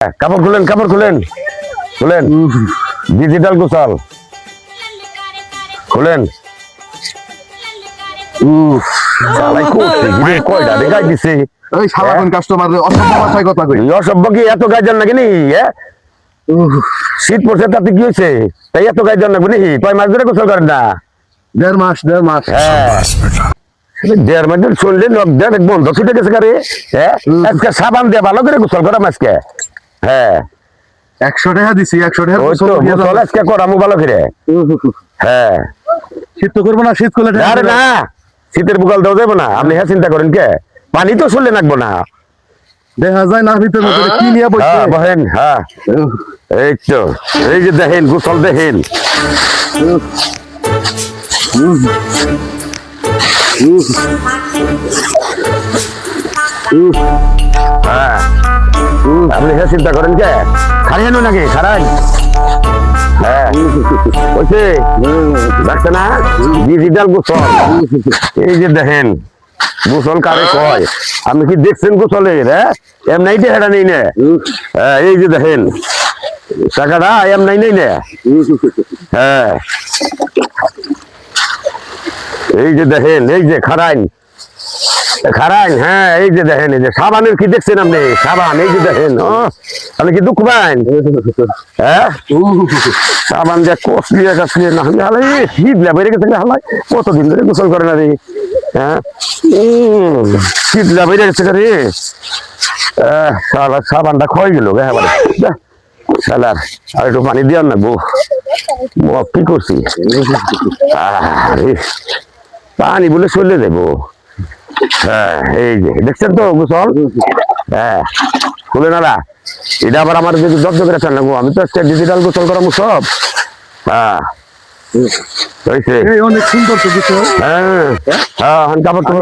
কাপড় খুলেন খুলেন ডিজিটাল গোসল খুলেন। কয়টা দেখাই দিছে অসভ্য কি এত গাইজান নাকি নি? শীত পড়ছে তাতে কি হয়েছে? তাই এত গাইজান নাকি নাকি? কয় মাস ধরে গোসল করেন না? 1.5 মাস। হ্যাঁ 1.5 মাস ধরে শুনলে লোকদের বন্ধ ছুটে গেছে গাড়ি। হ্যাঁ আজকে সাবান দিয়ে ভালো করে গোসল করাম আজকে। হ্যাঁ 100 টাকা দিছি, 100 টাকা গোসল আজকে করামু ভালো করে। হ্যাঁ শীত তো করবো না, শীত করলে আরে না শীতের বুকাল দেওয়া যাবো না। আপনি হ্যাঁ চিন্তা করেন কে? পানি তো শুনলে নাকবো না। দেখা যায় না ভিতরে মধ্যে কি নিয়ে বসে বহেন। হ্যাঁ এই তো এই যে দেখেন গোসল দেখেন। হ্যাঁ আপনি হ্যাঁ চিন্তা করেন কে? খাড়িয়ে নো নাকি খারাই? হ্যাঁ বলছে দেখছে না ডিজিটাল গোসল। এই যে দেখেন গোসল কারে কয়? আপনি কি দেখছেন গোসলের? হ্যাঁ এমনি হেঁটা নেই না। এই যে দেখেন টাকাটা এমনি নেই না। হ্যাঁ এই যে দেখেন এই যে খারাইন। হ্যাঁ এই যে দেখেন এই যে সাবানের কি দেখছেন আপনি? সাবান এই যে দেখেন। আপনি কি দুঃখ পান? হ্যাঁ সাবান দিয়ে কষলিয়ে কাছলিয়ে না হলে হালাই শীত বেড়ে গেছে হালাই কতদিন ধরে গোসল করে না রে? হ্যাঁ শীত বেড়ে গেছে রে। সাবানটা ক্ষয় গেল একেবারে। সালার আর একটু পানি দিয়ে না বউ কি করছি? পানি বলে চলে দেবো। হ্যাঁ এই যে দেখছেন তো গোসল। হ্যাঁ খুলে না এটা আবার আমার যত্ন করে চান লাগবো। আমি তো একটা ডিজিটাল গোসল করাবো সব। হ্যাঁ অনেক সুন্দর তো গোসল। হ্যাঁ হ্যাঁ কাপড়